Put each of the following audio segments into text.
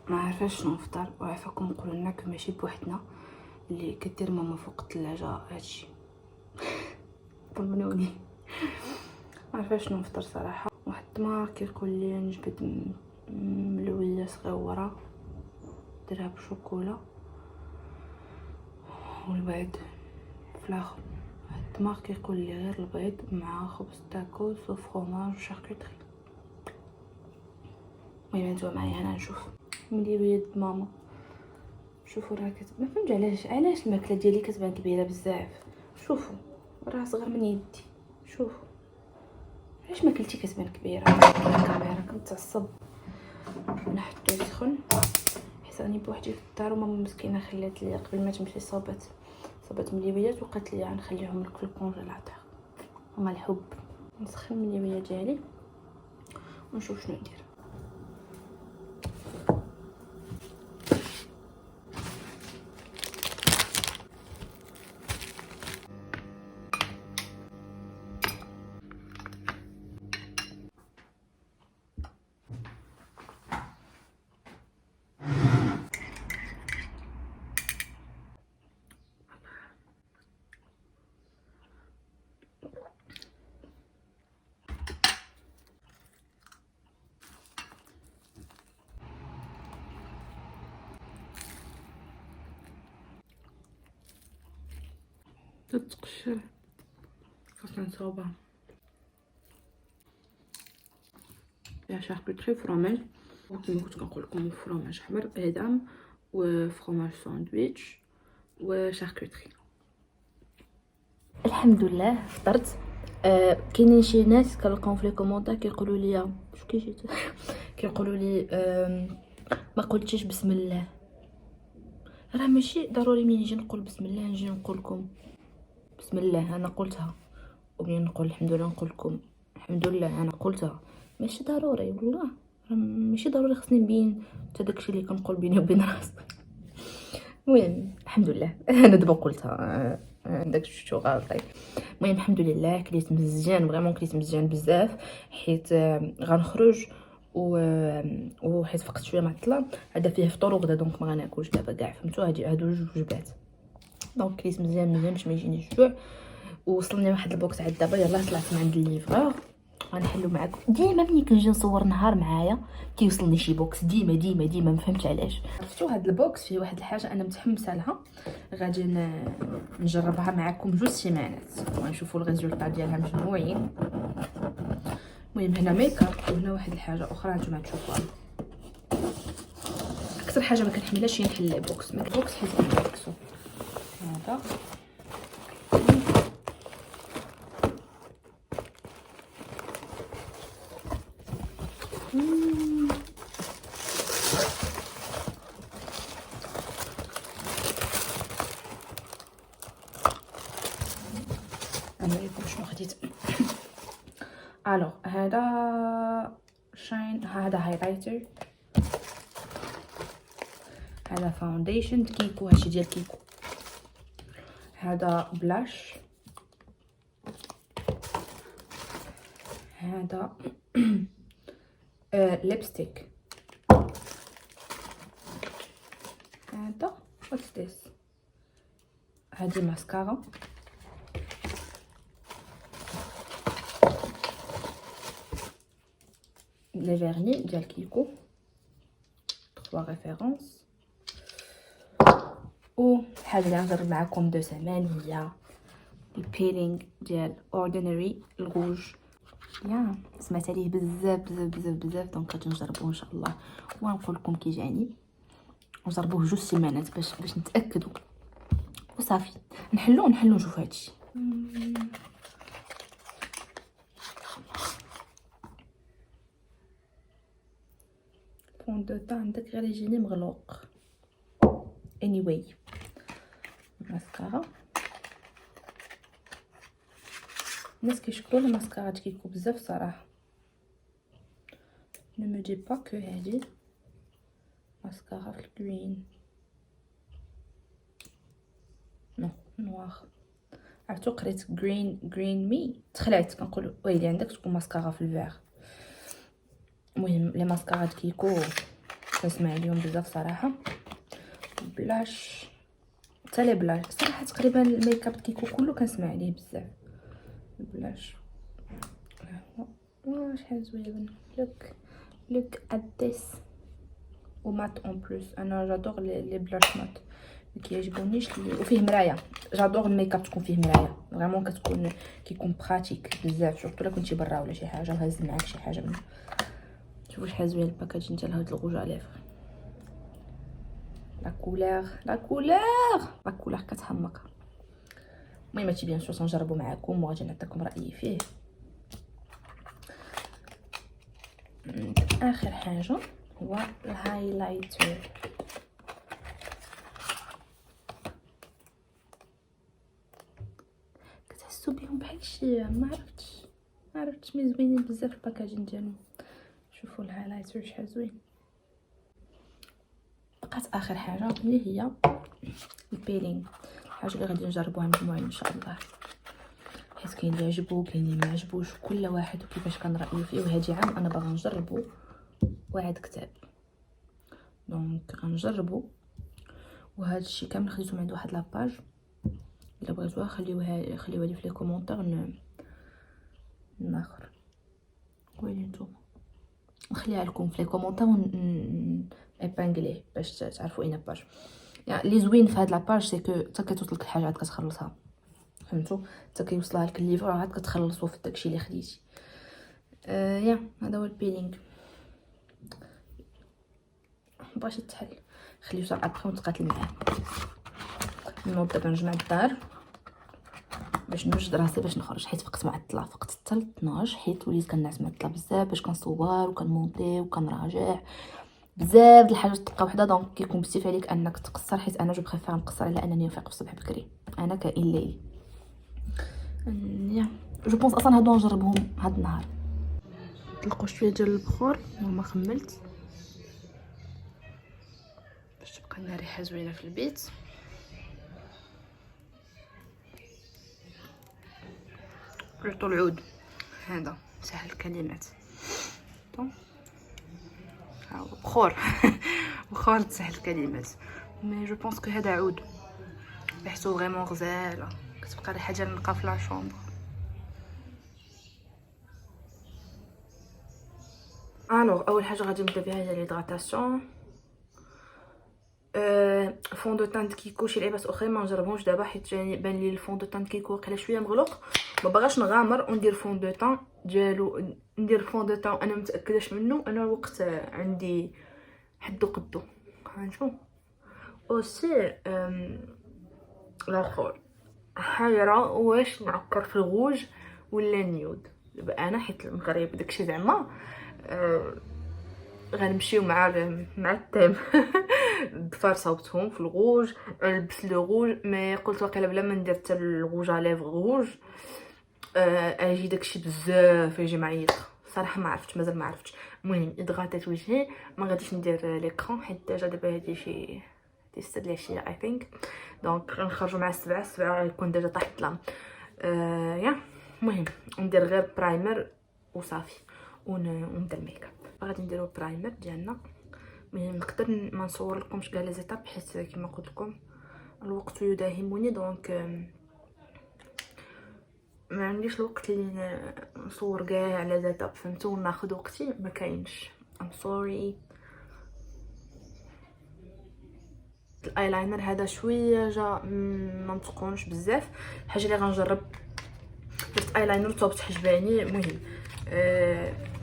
ما عارفاش شنو نفطر، وعافاكم نقولوا لنا ماشي بوحدنا اللي كدير ماما فوق الثلاجه هادشي. طمنوني. ما عارفاش شنو نفطر صراحه. واحد ما كيقول لي نجبد ملويه صغيره ديرها بشوكولا والبيض في الاخر. واحد الدماغ كيقول لي غير البيض مع خبز تاكوس وفرomاج وشاركوتري. المهم نتوما معايا انا نشوف مليويه ماما. شوفوا راه ما فهمتش علاش الماكله ديالي كتبان كبيره بزاف. شوفوا راه صغر من يدي. شوفوا علاش ماكلتي كتبان كبيره. الكاميرا كنتعصب. نحطو يسخن حيت راني بوحدي في الدار وماما مسكينه خلات لي قبل ما تمشي صابت مليويات وقالت لي نخليهم لك في الكونجيلاتور. هما الحب. نسخن المليويه ديالي ونشوف شنو ندير. تتقشر خاصنا نصاوبها فيها شاركوتري فرomاج وكما كنت كنقول لكم فرomاج احمر ادم وفرomاج ساندويتش وشاركوتري. الحمد لله فطرت. كاينين شي ناس كنلقاهم في لي كومونتير كيقولوا لي شو كيجي كيقولوا لي ما قلتيش بسم الله. راه ماشي ضروري ملي نجي نقول بسم الله نجي نقول لكم بسم الله. انا قلتها ومنين نقول الحمد لله نقول لكم الحمد لله انا قلتها. ماشي ضروري والله ماشي ضروري خصني نبين حتى داكشي اللي كنقول بيني وبين راسي. المهم الحمد لله انا دابا قلتها داك شفتو غلطي. المهم الحمد لله كليت مزيان فريمون كليت مزيان بزاف حيت غنخرج وحيت فقت شويه معطله. هذا فيه فطور وغدا دونك ما غناكلش دابا كاع فهمتوا. هادو جوج وجبات دونك كليت مزيان باش ما يجينيش الجوع. وصلني واحد البوكس عاد دابا يلاه طلعت من عند الليفرور غنحلو معاكم. ديما ملي كنجي نصور نهار معايا كيوصلني شي بوكس ديما ما فهمتش علاش. شفتوا هاد البوكس فيه واحد الحاجه انا متحمسه لها غادي نجربها معكم 2 سيمانات ونشوفوا الريزولطا ديالها مجموعين. المهم هنا ميكاب وهنا واحد الحاجه اخرى نتوما تشوفوها. اكثر حاجه ما كنحملهاش هي نحل البوكس حيت كنبوكسو هذا نوريكم شنو خديت. الوغ هذا شاين هذا هايلايتر هذا فاونديشن كيكو هادشي ديال كيكو. هذا بلاش هذا ليبستيك هذا واتس ذس هذه ماسكارا لي فيرني ديال كيكو 3 ريفيرونس. وحاجه اللي غنجرب معكم 2 سيمان هي البيلينغ ديال اوردينري الغوج. يا سمعت عليه بزاف دونك غادي نجربوه ان شاء الله ونقول لكم كي جاني. نجربوه 2 سيمانات باش نتاكدوا وصافي نحلو نشوف هادشي. بون دو طون عندك غير يجيني مغلوق. anyway ماسكارا الناس كيشكروا الماسكارا كيكو بزاف صراحه. ne me dis pas que هادي ماسكارا في الجرين نو نوار. عرفتو قريت green مي تخلعت كنقول ويلي عندك تكون ماسكارا في الفيغ. المهم لي ماسكارا كيكو كنسمع عليهم بزاف صراحه. بلاش حتى لي بلاش صراحه، تقريبا الميك اب كيكو كله كنسمع عليه بزاف. بلاش شحال زوين. لوك ات ذيس ومات اون بلوس. انا جادور لي بلاش مات ما كيعجبونيش وفيه مرايه. جادور الميك اب تكون فيه مرايه فريمون، كيكون براتيك بزاف، سورتو الا كنتي برا ولا شي حاجه وهز معاك شي حاجه منه. شوفوا شحال زوين الباكاجين ديال هاد الغوج على ليفر. لا كولور كتحمق. المهم هادشي بيان سور سنجربو معاكم وغادي نعطيكم رايي فيه. اخر حاجه هو الهايلايتر. كتحسوا بهم بحال شي ما عرفتش مي زوينين بزاف الباكاجين ديالهم. شوفوا الهايلايتر شحال زوين. بقات اخر حاجه اللي هي البيلينغ، الحاجه اللي غادي نجربوها مجموعين ان شاء الله، حيت كاين اللي عجبو كاين اللي ما عجبوش، كل واحد وكيفاش كان رايه فيه. وهادي عام انا باغا نجربو واحد كتاب، دونك غنجربو. وهذا الشيء كامل خديته من عند واحد لاباج، الا بغيتوها خليوها لي في لي كومونتير ناخر. ويلي نتوما نخليها لكم في لي كومونتير ايبانغليه باش تعرفوا اين باج. يعني اللي زوين في هاد لاباج سي كو حتى كتوصلك الحاجه عاد كتخلصها، فهمتوا؟ حتى كيوصلها لك الليفر عاد كتخلصوا في داكشي اللي خديتي. هذا هو البيلينغ. باش تحل خليو صار ابخي ونتقاتل معاه. نوض دابا نجمع الدار باش نوجد راسي باش نخرج، حيت فقت معطله، فقت حتى ل 12 حيت وليت كنعس معطله بزاف باش كنصور وكنمونطي وكنراجع بزاف د الحاجات دقه وحده. دونك كيكون بزاف عليك انك تقصر، حيت انا جو بريفير نقصر على انني نفيق في الصباح بكري. انا كائن ليلي. جو بونس اصلا هادو نجربهم هاد النهار. طلقوا شويه ديال البخور وما خملت باش تبقى لنا ريحه زوينه في البيت. ريحته العود هذا سهل الكلمات. بخور بخور تسهل الكلمات. مي جو بونس كو هذا عود ريحته فريمون غزاله، كتبقى ريحه ديال النقا في لا شومبر. الوغ اول حاجه غادي نبدا بها هي ليدغاتاسيون. فون دو تان كيكو شي لعبات اخرين ما نجربهمش دابا، حيت بان لي الفون دو تان كيكو واقيلا شويه مغلوق، ما باغاش نغامر وندير فون دو تان ديالو. ندير فون دو تان انا متاكداش منه، انا الوقت عندي حدو قدو. هانشوف اوسي الاخر حيرة واش نعكر في الغوج ولا النيود. دابا انا حيت المغرب داكشي زعما غنمشيو مع التيم. الضفار صوبتهم في الغوج، لبس لو غوج، مي قلت واقيلا بلا ما ندير حتى الغوج على ليفغ غوج اجي داكشي بزاف يجي معيط صراحه. ما عرفتش مازال ما عرفتش. المهم ادغاتيت وجهي، ما غاديش ندير ليكرون حيت ديجا دابا هادي شي تيستد العشيه اي ثينك. دونك غنخرجوا مع السبعة يكون ديجا طاح الظلام. المهم ندير غير برايمر وصافي ونبدا الميك اب. غادي نديرو برايمر ديالنا. المهم نقدر ما نصور لكمش كاع لي زيتاب حيت كما قلت لكم الوقت يداهمني، دونك ما عنديش الوقت اللي نصور كاع على زيتاب، فهمتوا؟ ناخذ وقتي ما كاينش. ام سوري. الايلاينر هذا شويه جا ما متقونش بزاف، الحاجه اللي غنجرب درت ايلاينر صوبت حجباني. المهم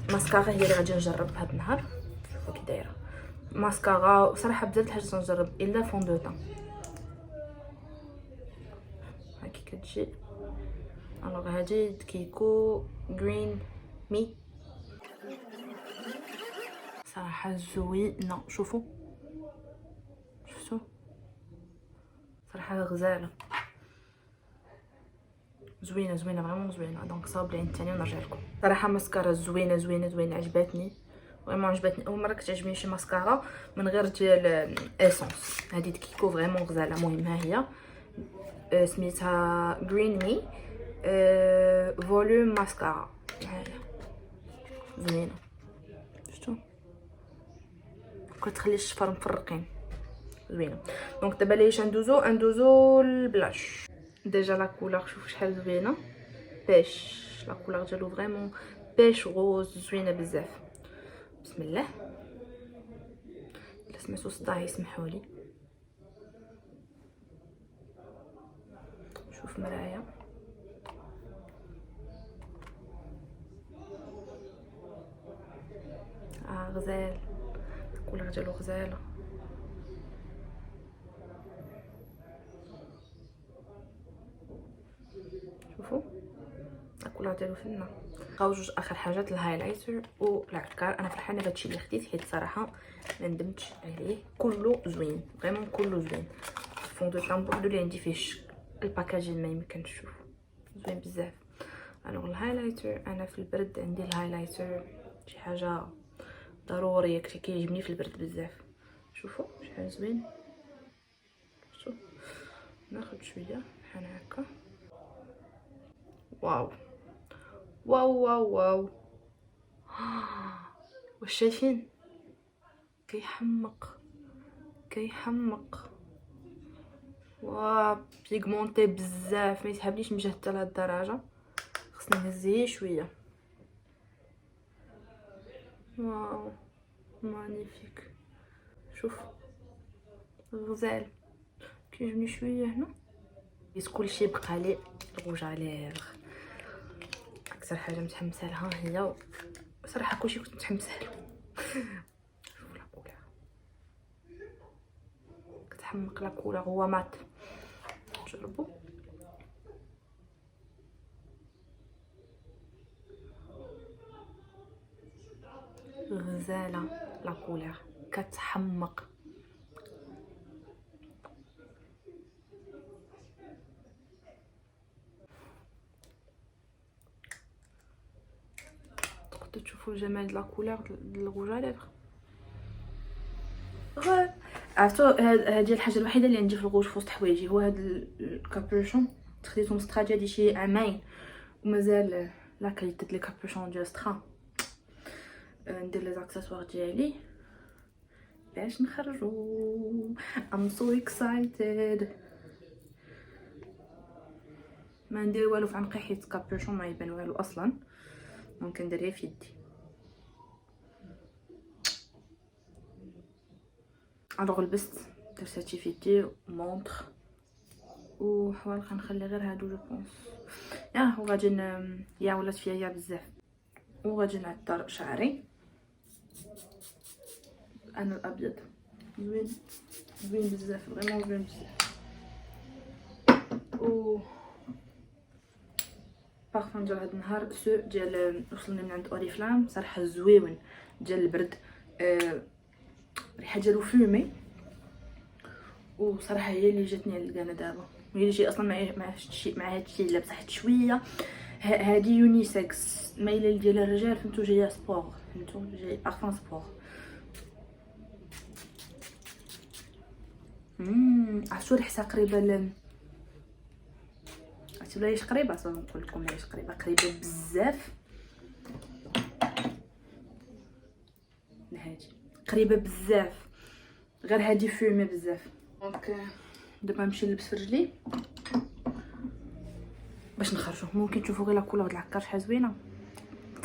ماسكارا هي اللي غادي نجرب هاد النهار. شوفوا كي دايره ماسكارا صراحه بزاف د الحاجات نجرب الا فون دو طون. هاكي كتجي. الوغ هادي كيكو جرين مي صراحه زوينه. شوفوا شفتوا صراحه غزاله زوينه فريمون زوينه. دونك صاوب العين الثانيه ونرجع لكم. صراحه ماسكارا زوينه عجباتني فريمون عجباتني. اول مره كتعجبني شي ماسكارا من غير ديال اسونس. هذه كيكو فريمون غزاله. المهم ها هي سميتها جرين مي فوليوم ماسكارا. ها هي زوينه. شفتوا كتخلي الشفر مفرقين زوينه. دونك دابا ليش ندوزو للبلاش. ديجا لا كولور شوف شحال زوينه، بيش لا كولور ديالو فريمون بيش غوز زوينه بزاف. بسم الله. الا سمعتو صداع يسمحولي. شوف مرايا غزال، الكولور ديالو غزاله. شوفوا الكولور ديالو فنه. بقاو جوج اخر حاجات، الهايلايتر والعكار. انا فرحانه بهادشي اللي خديت حيت صراحه ما ندمتش عليه، كله زوين فريمون كله زوين. فون دو تام بوردو اللي عندي فيه الباكاجين ما يمكنش تشوفوا زوين بزاف. الوغ الهايلايتر انا في البرد عندي الهايلايتر شي حاجه ضروريه، كيعجبني في البرد بزاف. شوفوا شحال زوين. شوف ناخذ شويه بحال هكا. واو واو واو واو. واش شايفين؟ كيحمق. واو بيغمونطي بزاف، ما يسحبنيش من جهه حتى لهاد الدرجه. خصني نهزيه شويه. واو مانيفيك. شوف غزال، كيعجبني شويه هنا. كلشي بقى لي الروج على اكثر حاجه متحمسه لها هي صراحه كلشي كنت متحمسه له. شوف لا كولور كتحمق، لا كولور هو مات. جربوا غزاله، لا كولور كتحمق. تقدروا تشوفوا الجمال د لا كولور د الروج على ليفر. عرفتوا هذه الحاجه الوحيده اللي عندي في الغوج في وسط حوايجي هو هذا الكابوشون. خديته من سترا ديالي شي عامين ومازال لا كاليتي ديال الكابوشون ديال سترا. ندير لي زاكسسوار ديالي باش نخرجوا. I'm so excited. ما ندير والو في عنقي حيت كابوشون ما يبان والو اصلا. ممكن نديرها في يدي. الوغ لبست درت هادشي في يدي مونطخ وحوال. غنخلي غير هادو جو بونس. وغادي يا ولات فيا يا بزاف. وغادي نعطر شعري. انا الابيض زوين بزاف فريمون زوين بزاف. و بارفان ديال هاد النهار سو ديال وصلني من عند اوريفلام صراحه زويون ديال البرد. الريحه ديالو فومي وصراحه هي اللي جاتني على الكانه دابا. هي اللي جاي اصلا مع هادشي لابسه حتى شويه. هادي يونيسكس مايله ديال الرجال فهمتو، جايه سبور فهمتو، جاي بارفان سبور. عرفتو ريحتها قريبه عرفتو علاش قريبه؟ صافي نقول لكم علاش قريبه بزاف لهادي. قريبه بزاف غير هادي فومي بزاف. دونك دابا نمشي نلبس في رجلي باش نخرجوا. ممكن تشوفوا غير لا كولور د العكار شحال زوينه.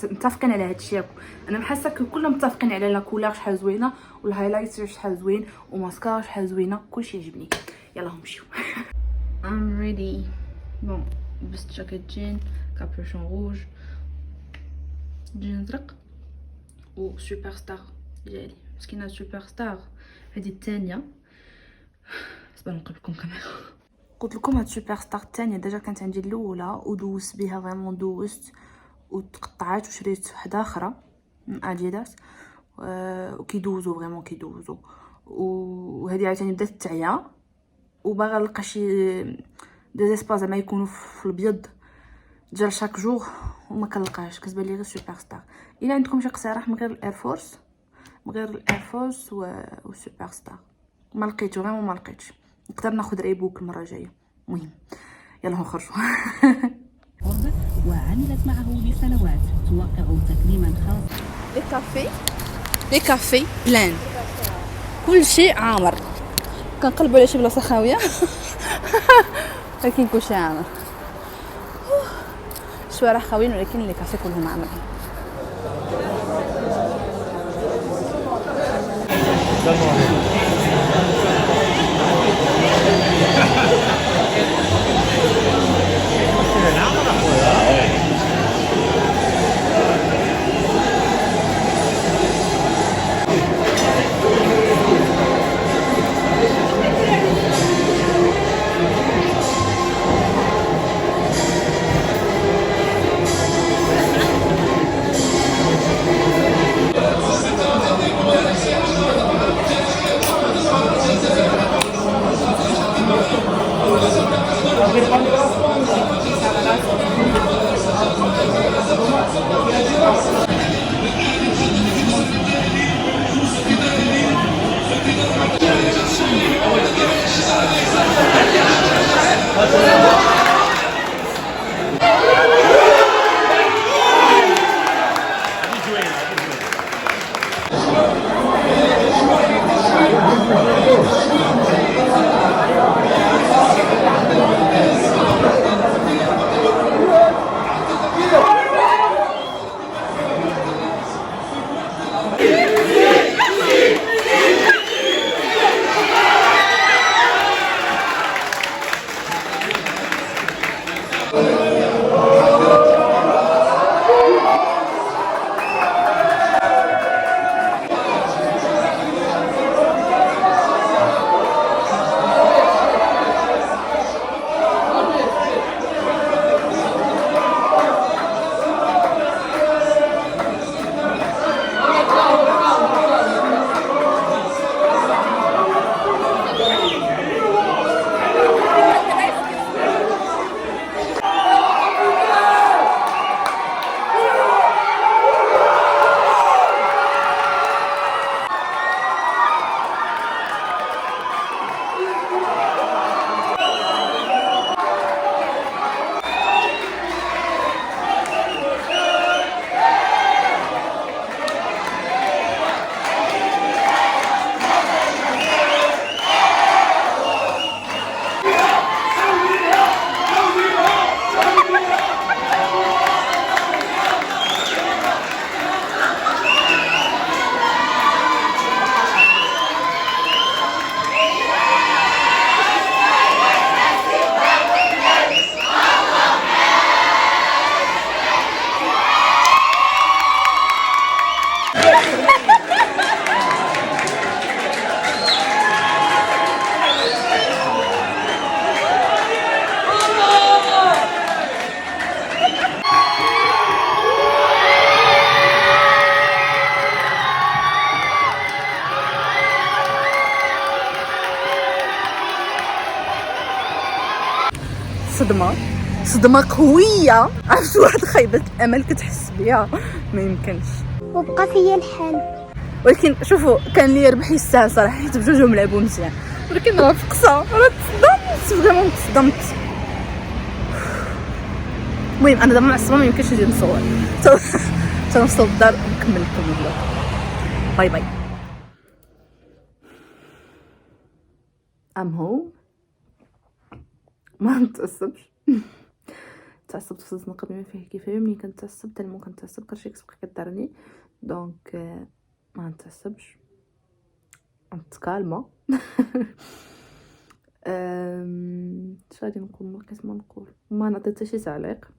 متفقين على هادشي ياكو. انا محاسه كلهم متفقين على لا كولور شحال زوينه والهايلايتر شحال زوين وماسكارا شحال زوينه. كلشي يعجبني. يلا نمشيو. I'm ready. بون لبست جاكيت جين كابوشون روج جين زرق و سوبر ستار ديالي. مسكينه سوبر ستار هذه الثانيه. صبر نقلب لكم كاميرا. قلت لكم هاد سوبر ستار الثانيه ديجا كانت عندي الاولى ودوزت بها فريمون دوزت وتقطعات وشريت وحده اخرى من اديداس وكيدوزو فريمون كيدوزو. وهذه عاوتاني بدات تعيا وباغا نلقى شي دي اسباس زعما يكونوا في الابيض ديال شاك جور وما كنلقاش. كتبان لي غير سوبر ستار. الا عندكم شي اقتراح من غير الاير فورس وسوبر ستار ما لقيتو فريمون ما لقيتش. نقدر ناخذ ريبوك المره الجايه. المهم يلا نخرجوا. وعملت معه لسنوات توقع تكريما خاصا. لي كافي بلان كل شيء عامر. كنقلبوا على شي بلاصه خاويه ولكن كل شيء عامر. الشوارع خاويين ولكن اللي كافي كلهم عامرين. صدمه قويه. عرفت واحد خيبه امل كتحس بها ما يمكنش. وبقى فيا الحال. ولكن شوفوا كان لي ربح يستاهل صراحه حيت بجوجهم لعبوا مزيان. ولكن راه فقصه راه تصدمت فريمون تصدمت. المهم انا دابا معصبه ما يمكنش نزيد نصور. تنوصل للدار ونكمل لكم الفلوق. باي باي. ام هوم. ما نتعصبش. تعصبت في الزنقه قبل ما فيه كيفاش ملي كنتعصب تالمون كنتعصب كلشي كتبقى كدارني دونك ما نتعصبش نتكالما. اش غادي نقول ما بقيت ما نقول ما نعطي حتى شي تعليق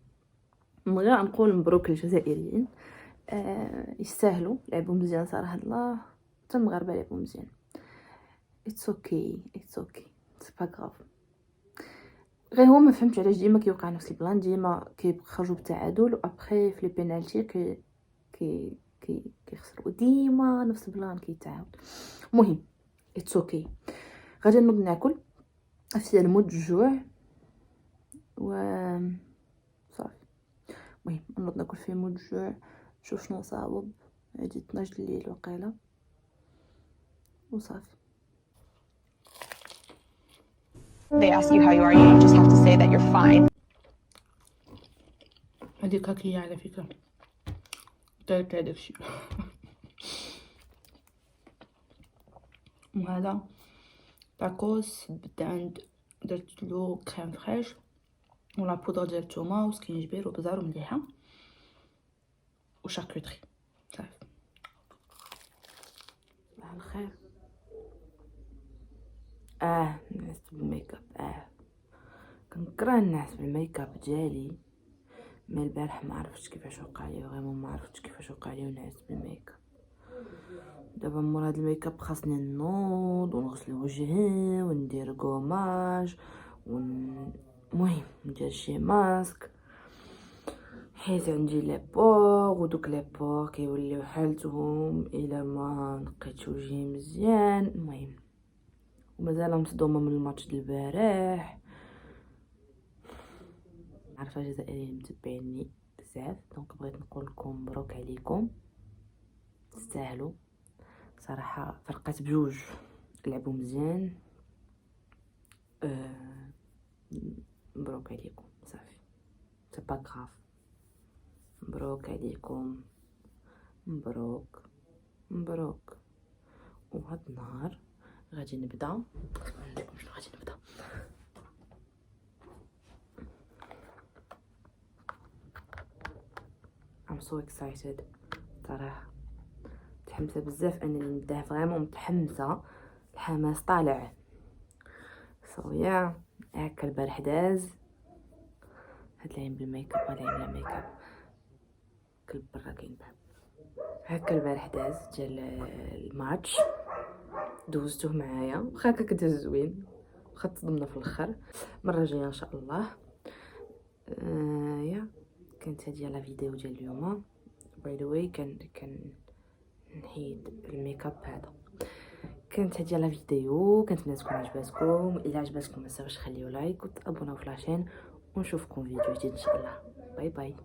من غير نقول مبروك للجزائريين. يستاهلوا لعبوا مزيان صراحه الله حتى المغاربه لعبوا مزيان. اتس اوكي سي با غراف. غير هو ما فهمتش علاش ديما كيوقع نفس البلان ديما كيخرجوا بالتعادل وابخي في لي بينالتي كيخسروا ديما نفس البلان كيتعاود. المهم اتس اوكي غادي نوض ناكل في المود الجوع و صافي. المهم نوض ناكل في مود الجوع نشوف شنو صاوب عادي 12 الليل وقيله وصافي. They ask you how you are, you just have to say that you're fine. هذيك هكية على فكرة قلت هذاك الشيء. وهذا تاكوس عند درتلو كريم فريش ولا بودره ديال الثومه وسكينجبير وبزار ومليحه وشاركوتري صافي. صباح الخير. نعس بالميك اب. كنكره النعس بالميك اب ديالي، من البارح ما عرفتش كيفاش وقع لي، فريمون ما عرفتش كيفاش وقع لي ونعس بالميك اب. دابا مور هاد الميك اب خاصني نوض ونغسل وجهي وندير كوماج المهم ندير شي ماسك، حيت عندي لي بور ودوك لي بور كيوليو حالتهم الا ما نقيتش وجهي مزيان. المهم ومازال مصدومه من الماتش ديال البارح. عارفه الجزائريين متبعيني بزاف، دونك بغيت نقول لكم مبروك عليكم، تستاهلوا صراحه. فرقات بجوج لعبوا مزيان. مبروك عليكم صافي، سي با غراف. مبروك عليكم، مبروك مبروك. وهاد النهار غادي نبدا نوريكم شنو غادي نبدا. I'm so excited صراحه، متحمسه بزاف انني نبداه، فريمون متحمسه، الحماس طالع. يا هكا البارح داز، هاد العين بالميك اب، هاد العين بلا ميك اب، كلب برا كاين باب. هكا البارح داز ديال الماتش، دوزتوه معايا، واخا هكا كداز زوين، واخا تصدمنا في الاخر. المره الجايه ان شاء الله. يا كانت هادي لا فيديو ديال اليوم. باي ذا واي كان نحيد الميك اب هذا. كانت هادي لا فيديو، كنتمنى تكون عجباتكم. الا عجباتكم ما تنساوش تخليو لايك وتابوناو في لاشين، ونشوفكم فيديو جديد ان شاء الله. باي باي.